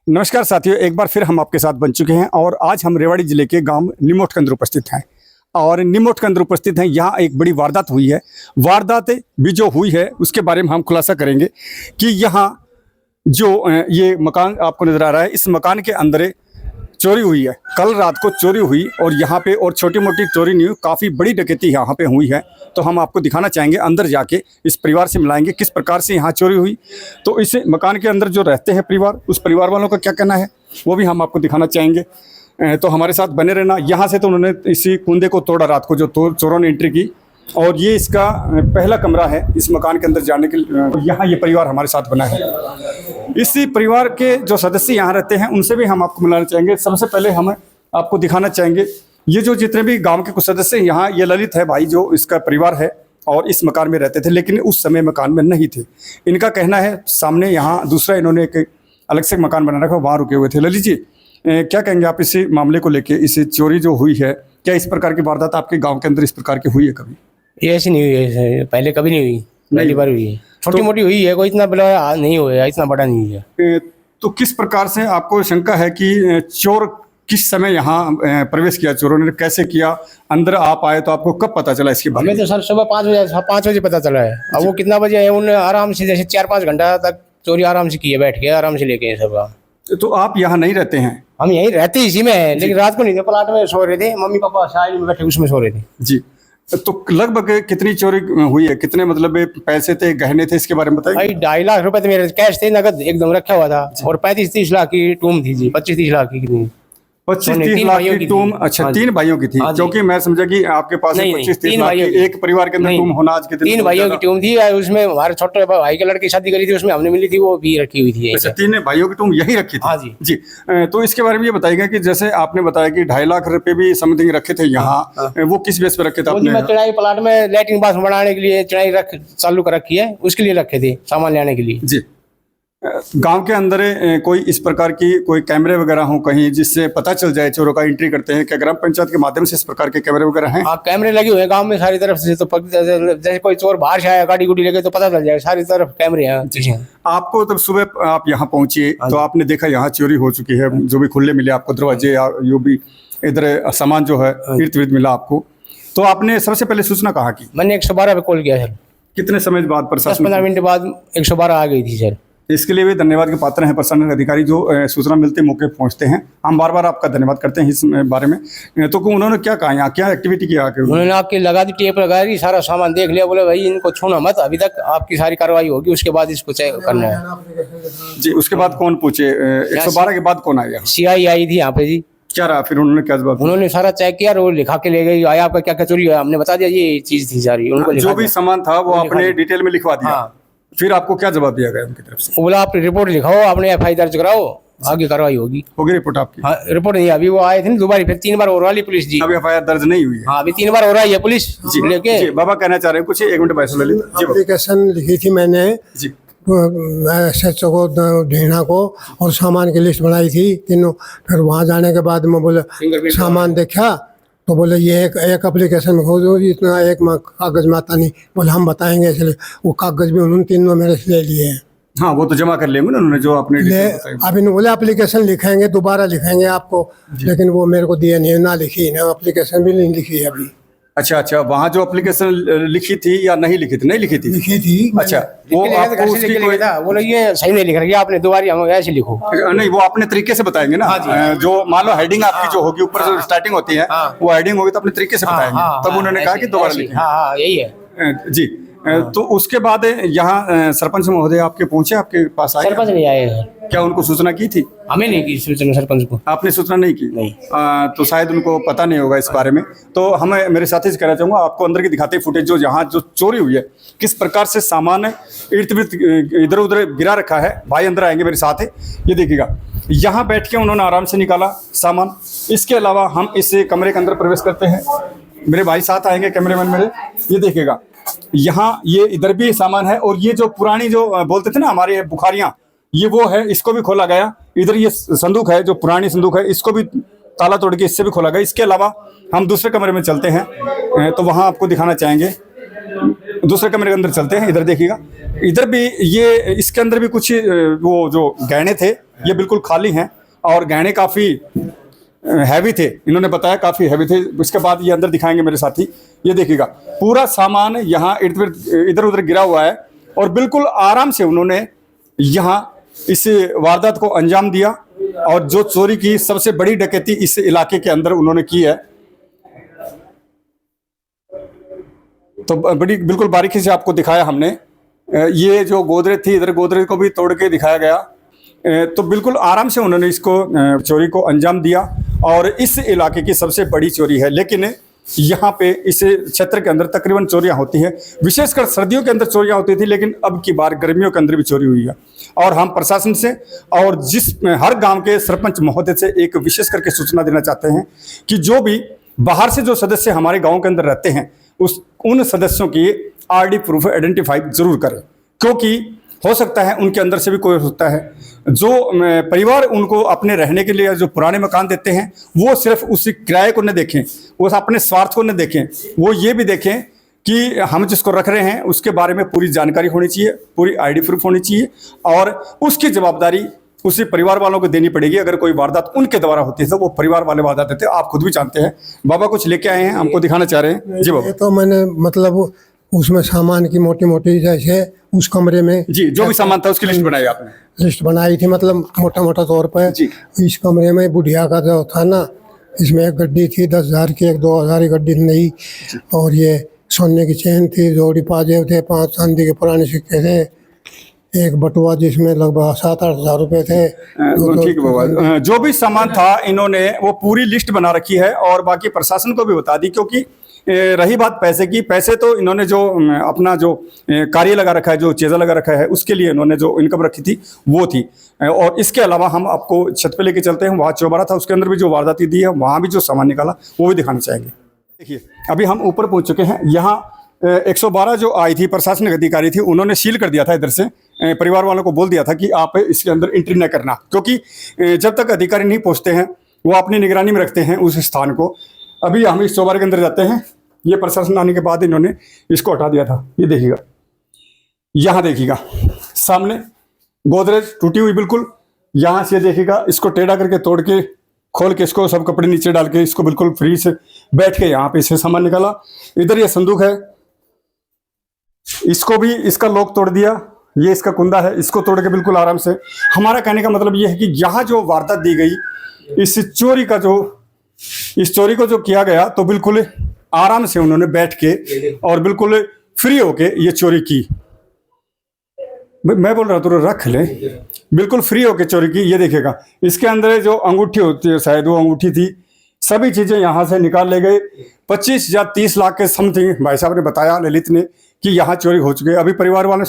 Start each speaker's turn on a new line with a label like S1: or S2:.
S1: नमस्कार साथियों, एक बार फिर हम आपके साथ बन चुके हैं और आज हम रेवाड़ी जिले के गांव निमोट के अंदर उपस्थित हैं। और निमोट के अंदर उपस्थित हैं, यहाँ एक बड़ी वारदात हुई है। वारदात भी जो हुई है उसके बारे में हम खुलासा करेंगे कि यहाँ जो ये मकान आपको नज़र आ रहा है, इस मकान के अंदर चोरी हुई है। कल रात को चोरी हुई और यहाँ पे और छोटी मोटी चोरी नहीं हुई, काफ़ी बड़ी डकैती यहाँ पे हुई है। तो हम आपको दिखाना चाहेंगे, अंदर जाके इस परिवार से मिलाएंगे किस प्रकार से यहाँ चोरी हुई। तो इस मकान के अंदर जो रहते हैं परिवार, उस परिवार वालों का क्या कहना है वो भी हम आपको दिखाना चाहेंगे। तो हमारे साथ बने रहना। यहाँ से तो उन्होंने इसी कुंदे को तोड़ा रात को, जो चोरों ने एंट्री की। और ये इसका पहला कमरा है इस मकान के अंदर जाने के लिए। यहाँ ये परिवार हमारे साथ बना है। इसी परिवार के जो सदस्य यहाँ रहते हैं उनसे भी हम आपको मिलाना चाहेंगे। सबसे पहले हम आपको दिखाना चाहेंगे ये जो जितने भी गांव के कुछ सदस्य हैं यहाँ, ये ललित है भाई जो इसका परिवार है और इस मकान में रहते थे, लेकिन उस समय मकान में नहीं थे। इनका कहना है सामने यहाँ दूसरा इन्होंने एक अलग से मकान बना रखा, वहाँ रुके हुए थे। ललित जी, क्या कहेंगे आप इसी मामले को लेके? इस चोरी जो हुई है, क्या इस प्रकार की वारदात आपके गाँव के अंदर इस प्रकार की हुई है कभी?
S2: ये ऐसी नहीं हुई है, पहले कभी नहीं हुई, पहली बार हुई है। छोटी मोटी हुई है, कोई इतना बड़ा नहीं हुआ, इतना बड़ा नहीं है।
S1: तो किस प्रकार से आपको शंका है कि चोर किस समय यहाँ प्रवेश किया, चोरों ने कैसे किया, अंदर आप आए तो आपको कब पता चला इसके बारे में?
S2: हमें तो सर सुबह 5 बजे पता चला है। अब वो कितना बजे है, उन्होंने आराम से जैसे 4-5 घंटा तक चोरी आराम से की है, बैठ के आराम से लेके सब।
S1: तो आप यहाँ नहीं रहते हैं?
S2: हम यहीं रहते इसी में है, लेकिन रात को नहीं थे, प्लाट में सो रहे थे, मम्मी पापा साइड में बैठे उसमें सो रहे थे
S1: जी। तो लगभग कितनी चोरी हुई है, कितने मतलब पैसे थे, गहने थे, इसके बारे में बताइए।
S2: भाई 2.5 लाख रुपए तो मेरे कैश थे, नगद एकदम रखा हुआ था। और 35-30 लाख की टूम थी जी, 25-30 लाख की कितनी,
S1: 25-30 लाख की टूम। अच्छा, 3 भाइयों की थी, क्योंकि मैं समझा कि आपके पास 25-30 लाख की एक परिवार के अंदर टूम होना आज के दिन
S2: 3 भाइयों की टूम थी। उसमें हमारे छोटे भाई के लड़के शादी करी थी, उसमें हमने मिली थी, वो भी रखी हुई थी।
S1: अच्छा, 3 भाइयों की टूम यही रखी थी?
S2: हाँ जी।
S1: जी, तो इसके बारे में ये बताइएगा कि जैसे आपने बताया कि 2.5 लाख रुपए भी समथिंग रखे थे यहाँ, वो किस बेस पे रखे थे आपने?
S2: चढ़ाई प्लाट में लैट्रिन बाथरूम बनाने के लिए चढ़ाई चालू कर रखी है, उसके लिए रखे थे, सामान लेने के लिए।
S1: जी। गांव के अंदर कोई इस प्रकार की कोई कैमरे वगैरह हो कहीं, जिससे पता चल जाए चोरों का एंट्री करते हैं? क्या ग्राम पंचायत के माध्यम से इस प्रकार के कैमरे वगैरह हैं?
S2: हाँ, कैमरे लगे हुए हैं गांव में सारी तरफ से। तो जैसे कोई चोर बाहर से आया गाड़ी गुड़ी लेके तो पता चल जाएगा, सारी तरफ कैमरे हैं।
S1: आपको तब सुबह आप यहाँ पहुंचे तो आपने देखा यहाँ चोरी हो चुकी है, जो भी खुले मिले आपको दरवाजे, या जो भी इधर सामान जो है इर्द गिर्द मिला आपको, तो आपने सबसे पहले सूचना कहाँ की?
S2: मैंने 112 पे कॉल किया सर।
S1: कितने समय बाद?
S2: 10-15 मिनट बाद 112 आ गई थी सर।
S1: इसके लिए भी धन्यवाद के पात्र हैं प्रशासन अधिकारी जो सूचना मिलते मौके पहुंचते हैं। हम बार बार आपका धन्यवाद करते हैं इस बारे में। तो उन्होंने क्या कहा, यहाँ क्या एक्टिविटी किया?
S2: उन्होंने आपकी लगा दी, टेप लगा दी, सारा सामान देख लिया, बोले भाई इनको छूना मत, अभी तक आपकी सारी कार्रवाई होगी, उसके बाद इसको चेक करना है।
S1: जी, उसके बाद कौन पूछे? 112 के बाद कौन आया?
S2: CI आई थी यहाँ पे जी।
S1: क्या रहा फिर? उन्होंने क्या जवाब?
S2: उन्होंने सारा चेक किया और लिखा के ले गई, आया आपका क्या क्या चोरी हुआ, हमने बता दिया ये चीज थी सारी, उनको
S1: जो भी सामान था वो आपने डिटेल में लिखवा दिया। फिर आपको क्या जवाब दिया गया उनकी तरफ से?
S2: बोला आप रिपोर्ट लिखाओ, आपने FI दर्ज कराओ, आगे कार्रवाई होगी।
S1: होगी रिपोर्ट आपकी?
S2: हाँ, रिपोर्ट नहीं, अभी वो आए थे ना दोबारा, फिर 3 बार और वाली पुलिस जी।
S1: अभी FIR दर्ज नहीं हुई है?
S2: हाँ, अभी 3 बार हो रहा है पुलिस लेके।
S1: बाबा कहना चाह रहे हैं कुछ? 1 मिनट बैठ लो।
S3: एप्लीकेशन लिखी थी मैंने
S1: जी,
S3: SHO को, ढेणा को, और सामान की लिस्ट बनाई थी तीनों। फिर वहाँ जाने के बाद मैं बोले सामान देखा तो बोले ये एक एप्लीकेशन में खोजो, इतना एक कागज में आता नहीं। बोले हम बताएंगे, इसलिए वो कागज भी उन्होंने तीनों मेरे से ले लिए हैं।
S1: हाँ, वो तो जमा कर लेंगे ना उन्होंने जो आपने
S3: अभी बोले एप्लीकेशन लिखेंगे, दोबारा लिखेंगे आपको, लेकिन वो मेरे को दिया नहीं, ना लिखी ना एप्लीकेशन भी नहीं लिखी है अभी।
S1: अच्छा, वहाँ जो एप्लीकेशन लिखी थी या नहीं लिखी थी? नहीं लिखी थी।
S3: लिखी थी।
S1: अच्छा, वो आपको उसकी कोई
S2: बोले ये सही नहीं लिख रही, आपने दोबारा हम ऐसे लिखो।
S1: नहीं, वो अपने तरीके से बताएंगे ना। जो मान लो हेडिंग आपकी जो होगी ऊपर जो स्टार्टिंग होती है, वो हेडिंग होगी तो अपने तरीके से बताएंगे। तब उन्होंने कहा कि दोबारा लिखें।
S2: हाँ, यही है
S1: जी। तो उसके बाद यहाँ सरपंच महोदय आपके पहुंचे, आपके पास आए?
S2: सरपंच नहीं आए।
S1: क्या उनको सूचना की थी?
S2: हमें नहीं की सूचना, सरपंच को।
S1: आपने सूचना नहीं की?
S2: नहीं।
S1: तो शायद उनको पता नहीं होगा इस बारे में। तो हमें, मेरे साथी से कहना चाहूँगा, आपको अंदर की दिखाते फुटेज जो यहाँ जो चोरी हुई है, किस प्रकार से सामान इर्द गिर्द इधर उधर गिरा रखा है। भाई अंदर आएंगे मेरे साथ है, ये देखिएगा, यहाँ बैठ के उन्होंने आराम से निकाला सामान। इसके अलावा हम इस कमरे के अंदर प्रवेश करते हैं, मेरे भाई साथ आएंगे कैमरेमैन मेरे, ये देखिएगा, यहाँ ये इधर भी सामान है। और ये जो पुरानी जो बोलते थे ना हमारे बुखारियाँ, ये वो है, इसको भी खोला गया। इधर ये संदूक है जो पुरानी संदूक है, इसको भी ताला तोड़ के इससे भी खोला गया। इसके अलावा हम दूसरे कमरे में चलते हैं, तो वहाँ आपको दिखाना चाहेंगे। दूसरे कमरे के अंदर चलते हैं, इधर देखिएगा, इधर भी ये, इसके अंदर भी कुछ वो जो गहने थे ये बिल्कुल खाली हैं और गहने काफ़ी हैवी थे, इन्होंने बताया काफ़ी हैवी थे। उसके बाद ये अंदर दिखाएंगे मेरे साथी, ये देखिएगा पूरा सामान यहाँ इधर उधर गिरा हुआ है और बिल्कुल आराम से उन्होंने यहाँ इस वारदात को अंजाम दिया और जो चोरी की सबसे बड़ी डकैती इस इलाके के अंदर उन्होंने की है। तो बड़ी बिल्कुल बारीकी से आपको दिखाया हमने। ये जो गोदरेज थी, इधर गोदरेज को भी तोड़ के दिखाया गया। तो बिल्कुल आराम से उन्होंने इसको चोरी को अंजाम दिया और इस इलाके की सबसे बड़ी चोरी है। लेकिन यहाँ पे इस क्षेत्र के अंदर तकरीबन चोरियाँ होती हैं, विशेषकर सर्दियों के अंदर चोरियाँ होती थी, लेकिन अब की बार गर्मियों के अंदर भी चोरी हुई है। और हम प्रशासन से और हर गांव के सरपंच महोदय से एक विशेष करके सूचना देना चाहते हैं कि जो भी बाहर से जो सदस्य हमारे गाँव के अंदर रहते हैं उन सदस्यों की आरडी प्रूफ आइडेंटिफाई जरूर करें, क्योंकि हो सकता है उनके अंदर से भी कोई हो सकता है जो परिवार उनको अपने रहने के लिए जो पुराने मकान देते हैं वो सिर्फ उसी किराए को न देखें, वो अपने स्वार्थ को न देखें, वो ये भी देखें कि हम जिसको रख रहे हैं उसके बारे में पूरी जानकारी होनी चाहिए, पूरी आईडी प्रूफ होनी चाहिए और उसकी जवाबदारी उसी परिवार वालों को देनी पड़ेगी। अगर कोई वारदात उनके द्वारा होती है तो वो परिवार वाले वारदात देते हैं। आप खुद भी जानते हैं। बाबा कुछ लेके आए हैं, हमको दिखाना चाह रहे हैं। जी बाबा।
S3: ये तो मैंने मतलब उसमें सामान की मोटी मोटी जैसे उस कमरे में
S1: जी जो भी सामान था उसकी लिस्ट बनाई आपने?
S3: लिस्ट बनाई थी, मतलब मोटा मोटा तौर पर।
S1: जी।
S3: इस कमरे में बुढ़िया का जो था ना, इसमें एक गड्डी थी 10,000 की, एक 2,000 की गड्डी नहीं, और ये सोने की चेन थी, जोड़ी पाजेब थे, 5 चांदी के पुराने सिक्के थे, एक बटुआ जिसमें लगभग 7-8 हज़ार रुपए थे।
S1: ठीक है बाबा, जो भी सामान था इन्होंने वो पूरी लिस्ट बना रखी है और बाकी प्रशासन को भी बता दी। क्योंकि रही बात पैसे की, पैसे तो इन्होंने जो अपना जो कार्य लगा रखा है, जो चीज़ा लगा रखा है, उसके लिए इन्होंने जो इनकम रखी थी वो थी। और इसके अलावा हम आपको छत पे लेके चलते हैं, वहाँ चौबारा था, उसके अंदर भी जो वारदाती दी है वहाँ भी जो सामान निकाला वो भी दिखाना चाहेंगे। देखिए अभी हम ऊपर पहुँच चुके हैं। यहाँ 112 जो आई थी प्रशासनिक अधिकारी थी, उन्होंने सील कर दिया था इधर से, परिवार वालों को बोल दिया था कि आप इसके अंदर एंट्री न करना, क्योंकि जब तक अधिकारी नहीं पहुँचते हैं वो अपनी निगरानी में रखते हैं उस स्थान को। अभी हम इस चौबारे के अंदर जाते हैं। ये प्रशासन आने के बाद इन्होंने इसको हटा दिया था। ये देखिएगा, यहाँ देखिएगा सामने गोदरेज टूटी हुई बिल्कुल, यहाँ से देखिएगा इसको टेढ़ा करके तोड़ के खोल के इसको सब कपड़े नीचे डाल के इसको बिल्कुल फ्री से बैठ के यहाँ पे इसे सामान निकाला। इधर ये संदूक है, इसको भी इसका लॉक तोड़ दिया, ये इसका कुंदा है, इसको तोड़ के बिल्कुल आराम से। हमारा कहने का मतलब ये है कि यहाँ जो वारदात दी गई, इस चोरी को जो किया गया, तो बिल्कुल आराम से उन्होंने बैठ के और बिल्कुल फ्री होके ये चोरी की। मैं बोल रहा हूँ तो रख ले, बिल्कुल फ्री होके चोरी की। ये देखिएगा इसके अंदर जो अंगूठी होती है, शायद वो अंगूठी थी, सभी चीजें यहाँ से निकाल ले गए। 25 या 30 लाख के समथिंग भाई साहब ने बताया, ललित ने, कि यहाँ चोरी हो चुकी है। अभी परिवार वालों